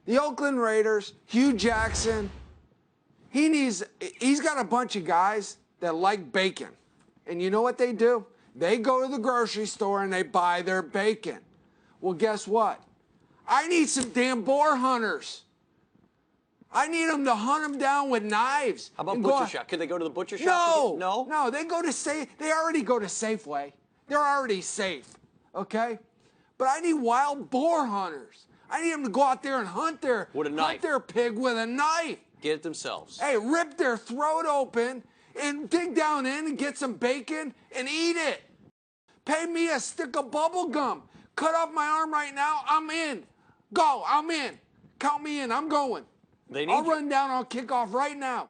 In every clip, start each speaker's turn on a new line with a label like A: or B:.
A: The Oakland Raiders, Hugh Jackson, he's got a bunch of guys that like bacon. And you know what they do? They go to the grocery store and they buy their bacon. Well, guess what? I need some damn boar hunters. I need them to hunt them down with knives.
B: How about butcher shop? Could they go to the butcher shop?
A: No, they already go to Safeway. They're already safe, okay? But I need wild boar hunters. I need them to go out there and hunt their pig with a knife.
B: Get it themselves.
A: Hey, rip their throat open and dig down in and get some bacon and eat it. Pay me a stick of bubble gum. Cut off my arm right now. I'm in. Go. I'm in. Count me in. I'm going. I'll run down. I'll kick off right now.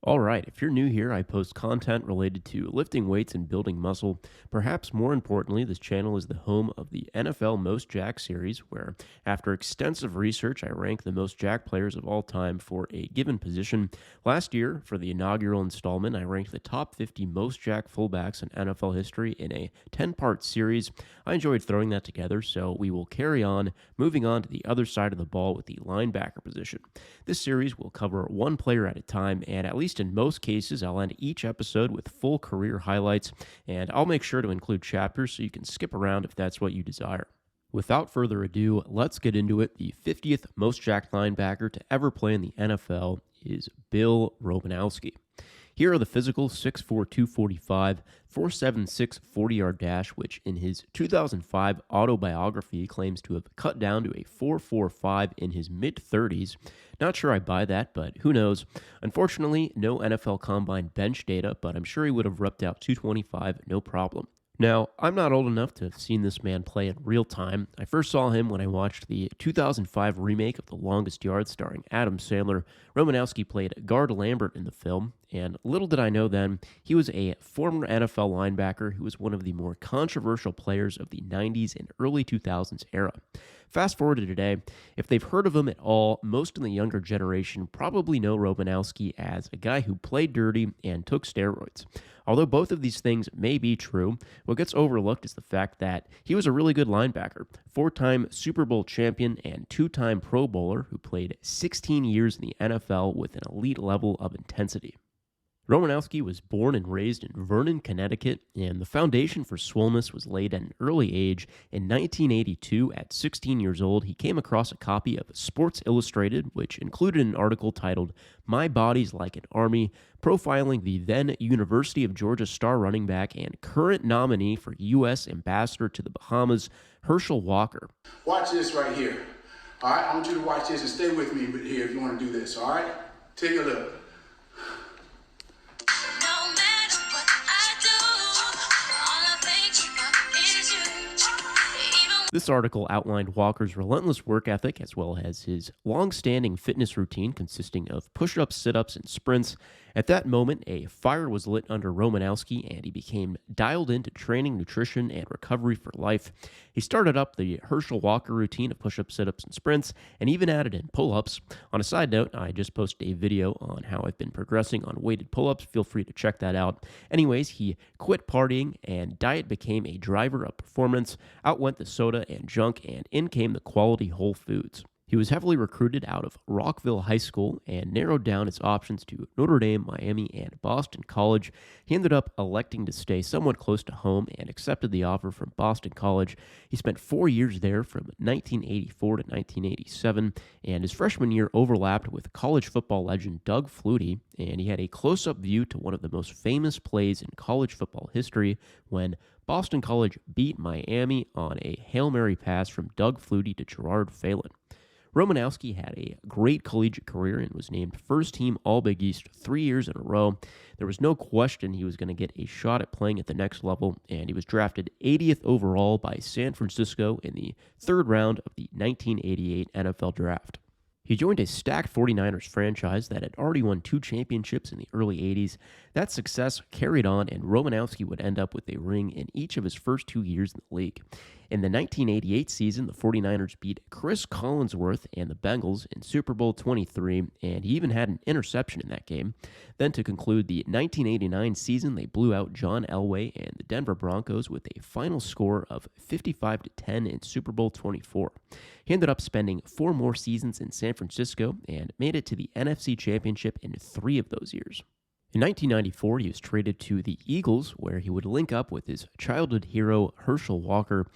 C: Alright, if you're new here, I post content related to lifting weights and building muscle. Perhaps more importantly, this channel is the home of the NFL Most Jacked series, where after extensive research, I rank the most jacked players of all time for a given position. Last year, for the inaugural installment, I ranked the top 50 most jacked fullbacks in NFL history in a 10-part series. I enjoyed throwing that together, so we will carry on, moving on to the other side of the ball with the linebacker position. This series will cover one player at a time, and at least in most cases, I'll end each episode with full career highlights, and I'll make sure to include chapters so you can skip around if that's what you desire. Without further ado, let's get into it. The 50th most jacked linebacker to ever play in the NFL is Bill Romanowski. Here are the physical 6'4", 245, 4.76 40-yard dash, which in his 2005 autobiography claims to have cut down to a 4.45 in his mid-30s. Not sure I buy that, but who knows. Unfortunately, no NFL Combine bench data, but I'm sure he would have repped out 225 no problem. Now, I'm not old enough to have seen this man play in real time. I first saw him when I watched the 2005 remake of The Longest Yard starring Adam Sandler. Romanowski played Guard Lambert in the film, and little did I know then, he was a former NFL linebacker who was one of the more controversial players of the 90s and early 2000s era. Fast forward to today, if they've heard of him at all, most in the younger generation probably know Romanowski as a guy who played dirty and took steroids. Although both of these things may be true, what gets overlooked is the fact that he was a really good linebacker, 4-time Super Bowl champion and 2-time Pro Bowler who played 16 years in the NFL with an elite level of intensity. Romanowski was born and raised in Vernon, Connecticut, and the foundation for swollenness was laid at an early age. In 1982, at 16 years old, he came across a copy of Sports Illustrated, which included an article titled "My Body's Like an Army," profiling the then University of Georgia star running back and current nominee for U.S. Ambassador to the Bahamas, Herschel Walker.
D: Watch this right here. All right, I want you to watch this and stay with me here if you want to do this, all right? Take a look.
C: This article outlined Walker's relentless work ethic as well as his long-standing fitness routine consisting of push-ups, sit-ups, and sprints. At that moment, a fire was lit under Romanowski, and he became dialed into training, nutrition, and recovery for life. He started up the Herschel Walker routine of push-ups, sit-ups, and sprints, and even added in pull-ups. On a side note, I just posted a video on how I've been progressing on weighted pull-ups. Feel free to check that out. Anyways, he quit partying, and diet became a driver of performance. Out went the soda and junk, and in came the quality whole foods. He was heavily recruited out of Rockville High School and narrowed down his options to Notre Dame, Miami, and Boston College. He ended up electing to stay somewhat close to home and accepted the offer from Boston College. He spent 4 years there from 1984 to 1987, and his freshman year overlapped with college football legend Doug Flutie, and he had a close-up view to one of the most famous plays in college football history when Boston College beat Miami on a Hail Mary pass from Doug Flutie to Gerard Phelan. Romanowski had a great collegiate career and was named first-team All-Big East 3 years in a row. There was no question he was going to get a shot at playing at the next level, and he was drafted 80th overall by San Francisco in the third round of the 1988 NFL Draft. He joined a stacked 49ers franchise that had already won 2 championships in the early 80s. That success carried on, and Romanowski would end up with a ring in each of his first 2 years in the league. In the 1988 season, the 49ers beat Chris Collinsworth and the Bengals in Super Bowl 23, and he even had an interception in that game. Then to conclude the 1989 season, they blew out John Elway and the Denver Broncos with a final score of 55-10 in Super Bowl 24. He ended up spending 4 more seasons in San Francisco and made it to the NFC Championship in 3 of those years. In 1994, he was traded to the Eagles, where he would link up with his childhood hero Herschel Walker.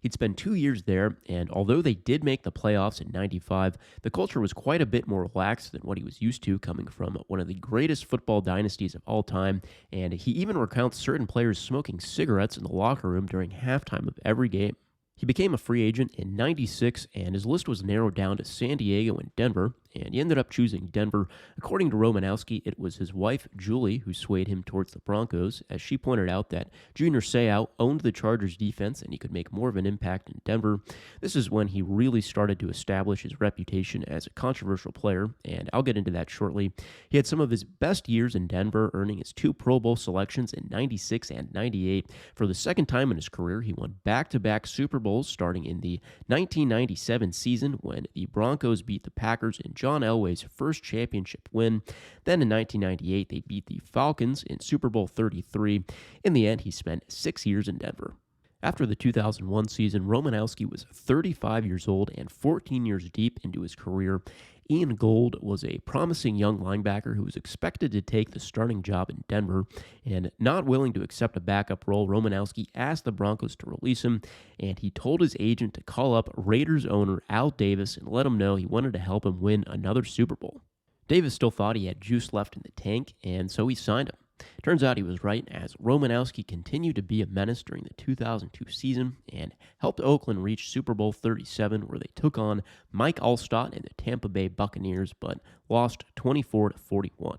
C: He'd spend 2 years there, and although they did make the playoffs in 95, the culture was quite a bit more relaxed than what he was used to, coming from one of the greatest football dynasties of all time, and he even recounts certain players smoking cigarettes in the locker room during halftime of every game. He became a free agent in 96, and his list was narrowed down to San Diego and Denver, and he ended up choosing Denver. According to Romanowski, it was his wife, Julie, who swayed him towards the Broncos, as she pointed out that Junior Seau owned the Chargers defense and he could make more of an impact in Denver. This is when he really started to establish his reputation as a controversial player, and I'll get into that shortly. He had some of his best years in Denver, earning his 2 Pro Bowl selections in 96 and 98. For the second time in his career, he won back-to-back Super Bowls, starting in the 1997 season when the Broncos beat the Packers in John Elway's first championship win. Then in 1998, they beat the Falcons in Super Bowl 33. In the end, he spent 6 years in Denver. After the 2001 season, Romanowski was 35 years old and 14 years deep into his career. Ian Gold was a promising young linebacker who was expected to take the starting job in Denver, and not willing to accept a backup role, Romanowski asked the Broncos to release him, and he told his agent to call up Raiders owner Al Davis and let him know he wanted to help him win another Super Bowl. Davis still thought he had juice left in the tank, and so he signed him. Turns out he was right, as Romanowski continued to be a menace during the 2002 season and helped Oakland reach Super Bowl 37, where they took on Mike Alstott and the Tampa Bay Buccaneers, but lost 24-41.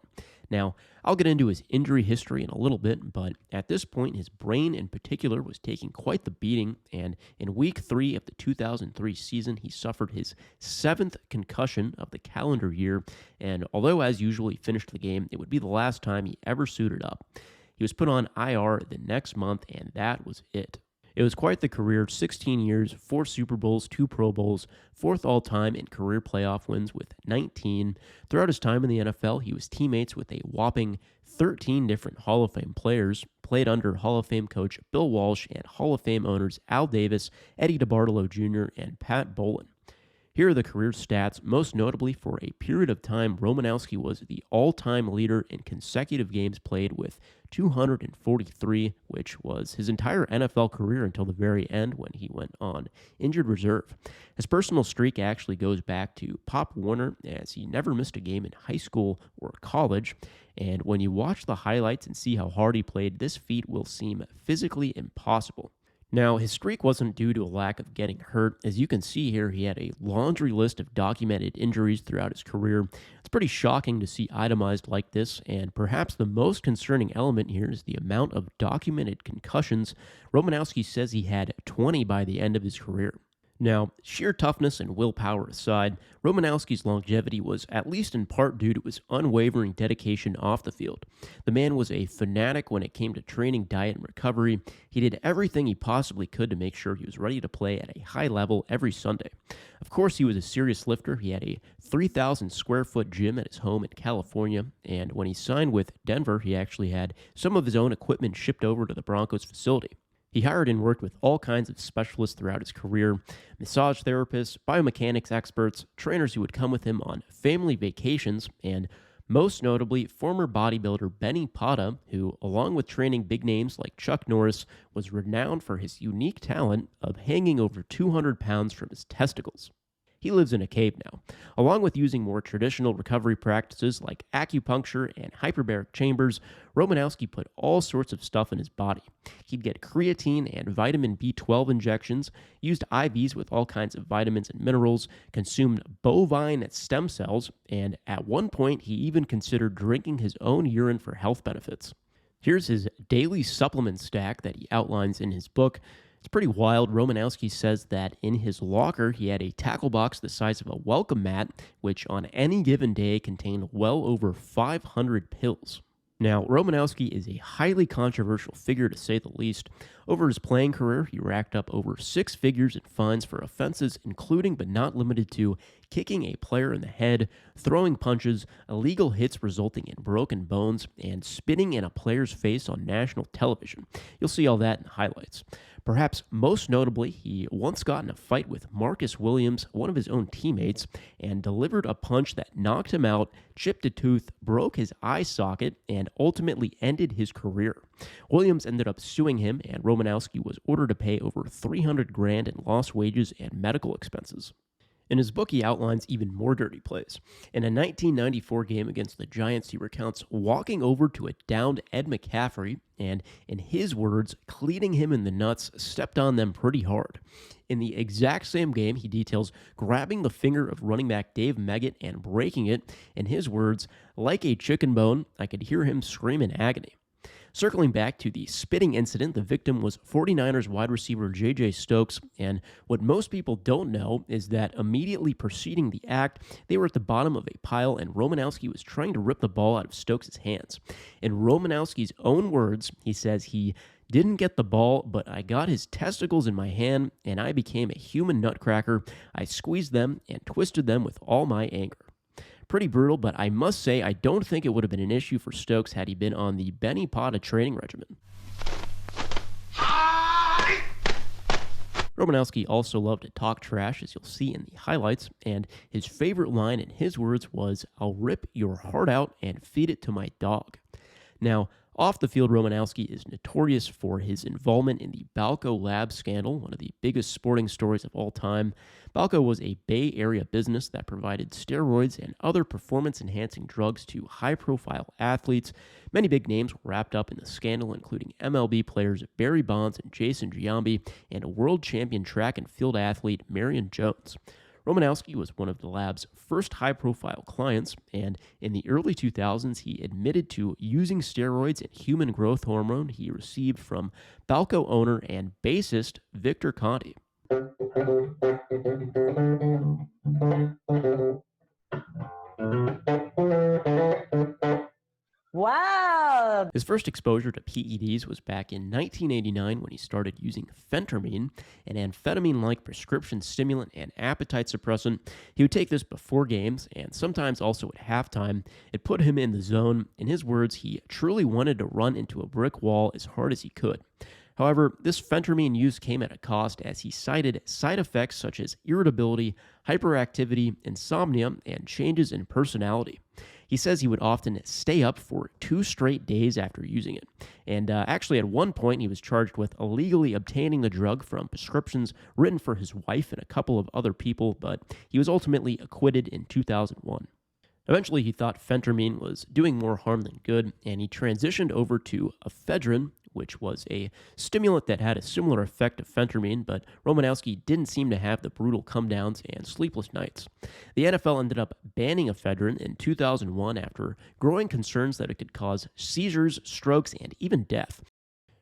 C: Now, I'll get into his injury history in a little bit, but at this point, his brain in particular was taking quite the beating, and in Week 3 of the 2003 season, he suffered his 7th concussion of the calendar year, and although as usual he finished the game, it would be the last time he ever suited up. He was put on IR the next month, and that was it. It was quite the career, 16 years, 4 Super Bowls, 2 Pro Bowls, 4th all-time in career playoff wins with 19. Throughout his time in the NFL, he was teammates with a whopping 13 different Hall of Fame players, played under Hall of Fame coach Bill Walsh and Hall of Fame owners Al Davis, Eddie DeBartolo Jr., and Pat Bowlen. Here are the career stats. Most notably, for a period of time, Romanowski was the all-time leader in consecutive games played with 243, which was his entire NFL career until the very end when he went on injured reserve. His personal streak actually goes back to Pop Warner, as he never missed a game in high school or college. And when you watch the highlights and see how hard he played, this feat will seem physically impossible. Now, his streak wasn't due to a lack of getting hurt. As you can see here, he had a laundry list of documented injuries throughout his career. It's pretty shocking to see itemized like this, and perhaps the most concerning element here is the amount of documented concussions. Romanowski says he had 20 by the end of his career. Now, sheer toughness and willpower aside, Romanowski's longevity was at least in part due to his unwavering dedication off the field. The man was a fanatic when it came to training, diet, and recovery. He did everything he possibly could to make sure he was ready to play at a high level every Sunday. Of course, he was a serious lifter. He had a 3,000 square foot gym at his home in California, and when he signed with Denver, he actually had some of his own equipment shipped over to the Broncos facility. He hired and worked with all kinds of specialists throughout his career: massage therapists, biomechanics experts, trainers who would come with him on family vacations, and most notably, former bodybuilder Benny Pata, who, along with training big names like Chuck Norris, was renowned for his unique talent of hanging over 200 pounds from his testicles. He lives in a cave now, along with using more traditional recovery practices like acupuncture and hyperbaric chambers. Romanowski put all sorts of stuff in his body. He'd get creatine and vitamin B12 injections, used IVs with all kinds of vitamins and minerals, consumed bovine stem cells, and at one point he even considered drinking his own urine for health benefits. Here's his daily supplement stack that he outlines in his book. It's pretty wild. Romanowski says that in his locker, he had a tackle box the size of a welcome mat, which on any given day contained well over 500 pills. Now, Romanowski is a highly controversial figure, to say the least. Over his playing career, he racked up over 6 figures in fines for offenses including but not limited to kicking a player in the head, throwing punches, illegal hits resulting in broken bones, and spitting in a player's face on national television. You'll see all that in the highlights. Perhaps most notably, he once got in a fight with Marcus Williams, one of his own teammates, and delivered a punch that knocked him out, chipped a tooth, broke his eye socket, and ultimately ended his career. Williams ended up suing him, and Romanowski was ordered to pay over $300,000 in lost wages and medical expenses. In his book, he outlines even more dirty plays. In a 1994 game against the Giants, he recounts walking over to a downed Ed McCaffrey and, in his words, cleating him in the nuts, stepped on them pretty hard. In the exact same game, he details grabbing the finger of running back Dave Meggett and breaking it. In his words, like a chicken bone, I could hear him scream in agony. Circling back to the spitting incident, the victim was 49ers wide receiver J.J. Stokes, and what most people don't know is that immediately preceding the act, they were at the bottom of a pile and Romanowski was trying to rip the ball out of Stokes' hands. In Romanowski's own words, he says he didn't get the ball, but I got his testicles in my hand and I became a human nutcracker. I squeezed them and twisted them with all my anger. Pretty brutal, but I must say I don't think it would have been an issue for Stokes had he been on the Benny Pata training regimen. Romanowski also loved to talk trash, as you'll see in the highlights, and his favorite line in his words was, "I'll rip your heart out and feed it to my dog." Now, off the field, Romanowski is notorious for his involvement in the Balco Lab scandal, one of the biggest sporting stories of all time. Balco was a Bay Area business that provided steroids and other performance-enhancing drugs to high-profile athletes. Many big names were wrapped up in the scandal, including MLB players Barry Bonds and Jason Giambi, and a world champion track and field athlete Marion Jones. Romanowski was one of the lab's first high-profile clients, and in the early 2000s, he admitted to using steroids and human growth hormone he received from Balco owner and bassist Victor Conti.
E: Wow!
C: His first exposure to PEDs was back in 1989 when he started using phentermine, an amphetamine-like prescription stimulant and appetite suppressant. He would take this before games and sometimes also at halftime. It put him in the zone. In his words, he truly wanted to run into a brick wall as hard as he could. However, this phentermine use came at a cost, as he cited side effects such as irritability, hyperactivity, insomnia, and changes in personality. He says he would often stay up for 2 straight days after using it. And actually, at one point, he was charged with illegally obtaining the drug from prescriptions written for his wife and a couple of other people, but he was ultimately acquitted in 2001. Eventually, he thought phentermine was doing more harm than good, and he transitioned over to ephedrine, which was a stimulant that had a similar effect to phentermine, but Romanowski didn't seem to have the brutal come-downs and sleepless nights. The NFL ended up banning ephedrine in 2001 after growing concerns that it could cause seizures, strokes, and even death.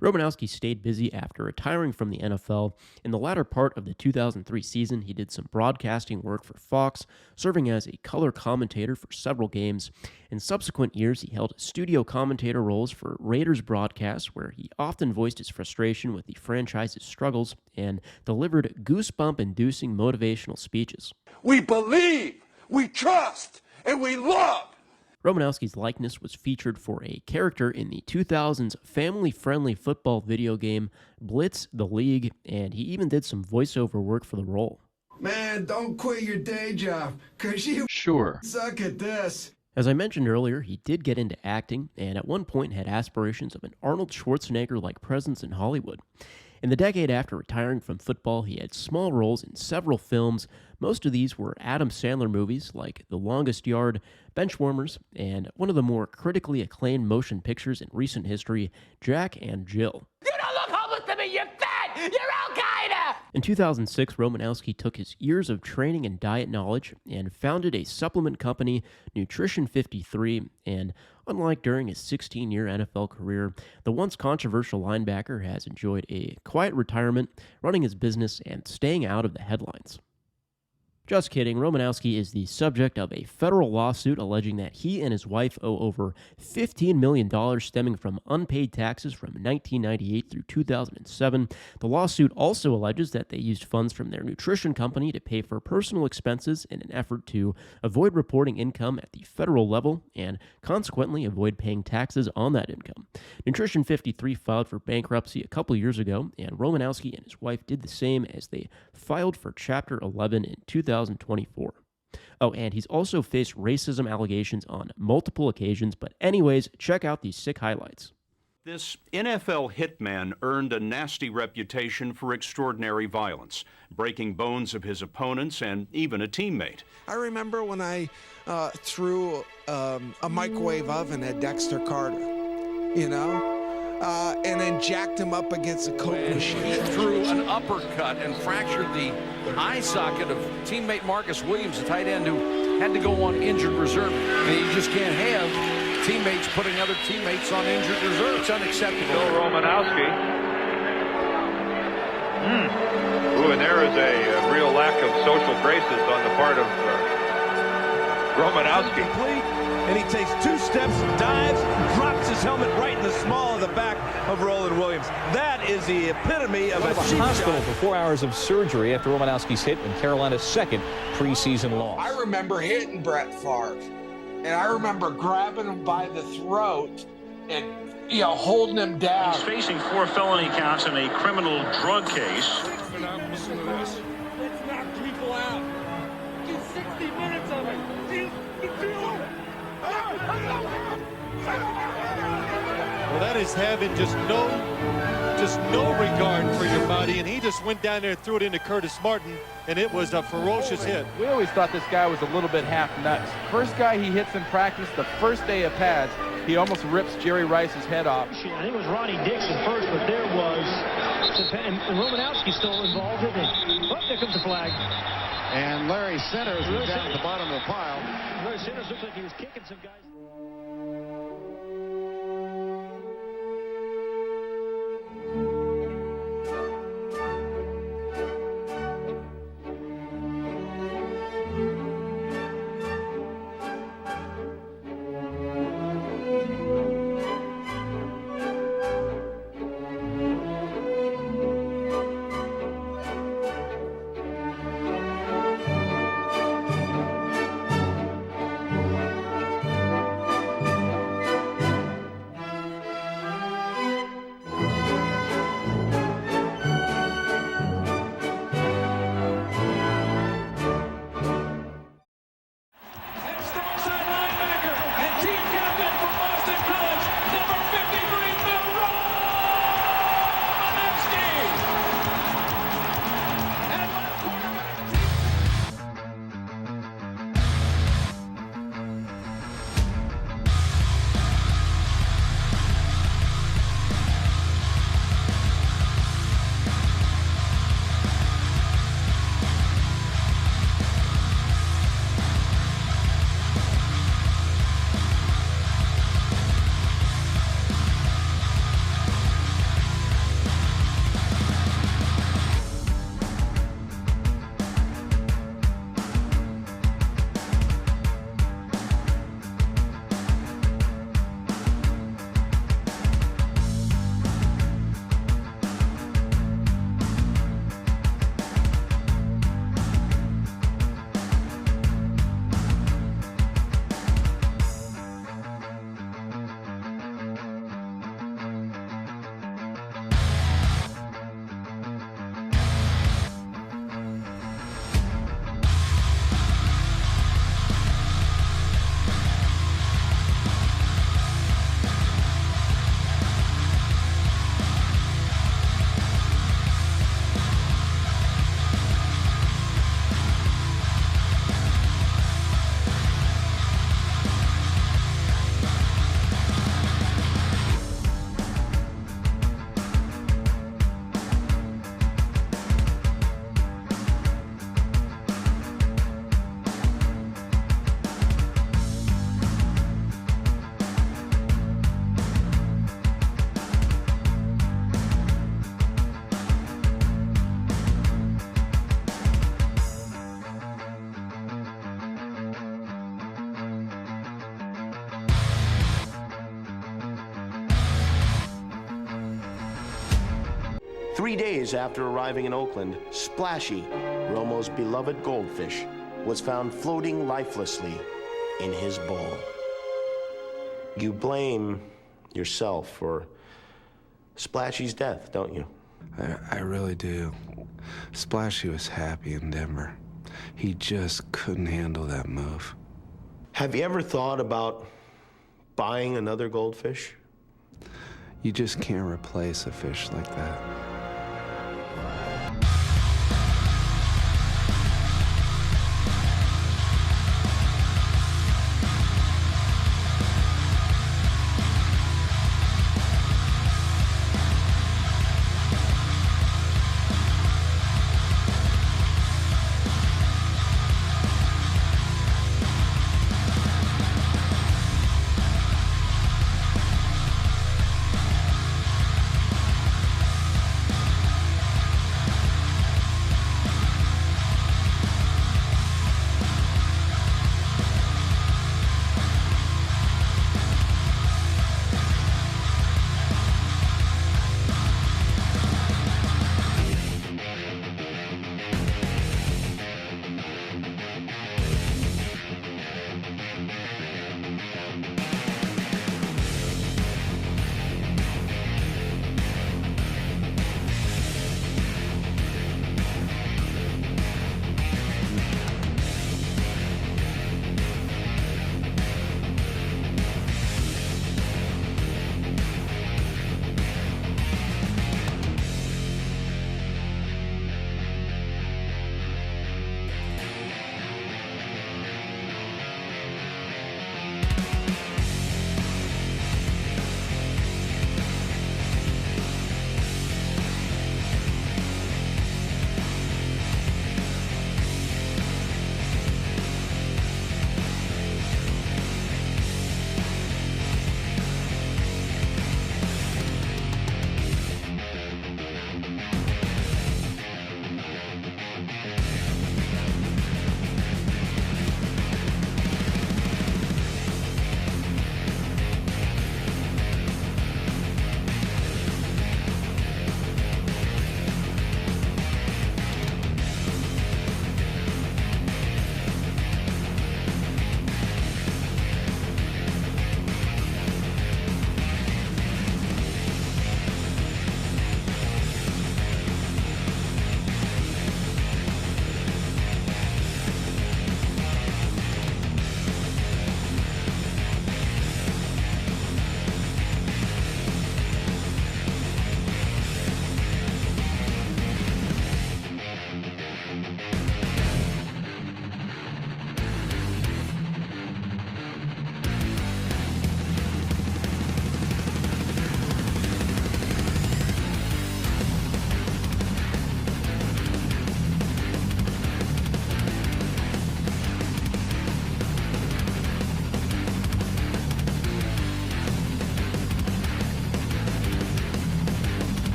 C: Romanowski stayed busy after retiring from the NFL. In the latter part of the 2003 season, he did some broadcasting work for Fox, serving as a color commentator for several games. In subsequent years, he held studio commentator roles for Raiders broadcasts, where he often voiced his frustration with the franchise's struggles and delivered goosebump-inducing motivational speeches.
A: We believe, we trust, and we love
C: Romanowski's likeness was featured for a character in the 2000s family-friendly football video game Blitz the League, and he even did some voiceover work for the role.
F: Man, don't quit your day job, because you suck at this.
C: As I mentioned earlier, he did get into acting, and at one point had aspirations of an Arnold Schwarzenegger-like presence in Hollywood. In the decade after retiring from football, he had small roles in several films. Most of these were Adam Sandler movies like The Longest Yard, Benchwarmers, and one of the more critically acclaimed motion pictures in recent history, Jack and Jill.
G: You don't look homeless to me, you're fat! You're Al-Qaeda!
C: In 2006, Romanowski took his years of training and diet knowledge and founded a supplement company, Nutrition 53, and unlike during his 16-year NFL career, the once controversial linebacker has enjoyed a quiet retirement, running his business and staying out of the headlines. Just kidding, Romanowski is the subject of a federal lawsuit alleging that he and his wife owe over $15 million stemming from unpaid taxes from 1998 through 2007. The lawsuit also alleges that they used funds from their nutrition company to pay for personal expenses in an effort to avoid reporting income at the federal level and consequently avoid paying taxes on that income. Nutrition 53 filed for bankruptcy a couple years ago, and Romanowski and his wife did the same as they filed for Chapter 11 in 2024. Oh, and he's also faced racism allegations on multiple occasions, but anyways, check out these sick highlights.
H: This NFL hitman earned a nasty reputation for extraordinary violence, breaking bones of his opponents and even a teammate.
A: I remember when I threw a microwave oven at Dexter Carter, and then jacked him up against a Coke machine.
I: He threw an uppercut and fractured the eye socket of teammate Marcus Williams, the tight end who had to go on injured reserve. And you just can't have teammates putting other teammates on injured reserve. It's unacceptable.
J: Bill Romanowski. Ooh, and there is a real lack of social graces on the part of Romanowski.
K: And he takes 2 steps, dives, drops his helmet right in the small of the back of Roland Williams. That is the epitome of a cheap
L: hospital
K: shot.
L: for 4 hours of surgery after Romanowski's hit in Carolina's second preseason loss.
A: I remember hitting Brett Favre, and I remember grabbing him by the throat and, holding him down.
M: He's facing 4 felony counts in a criminal drug case.
N: Listen to this. Let's knock people out. Do 60 minutes of it.
O: Well, that is having just no regard for your body, and he just went down there and threw it into Curtis Martin, and it was a ferocious hit.
P: We always thought this guy was a little bit half nuts. First guy he hits in practice, the first day of pads, he almost rips Jerry Rice's head off.
Q: I think it was Ronnie Dixon first, but there was, and Romanowski still involved in it. Oh, there comes the flag.
R: And Larry Centers was down at the bottom of the pile.
Q: Larry Centers looked like he was kicking some guys.
S: 3 days after arriving in Oakland, Splashy, Romo's beloved goldfish, was found floating lifelessly in his bowl. You blame yourself for Splashy's death, don't you?
T: I really do. Splashy was happy in Denver. He just couldn't handle that move.
S: Have you ever thought about buying another goldfish?
T: You just can't replace a fish like that.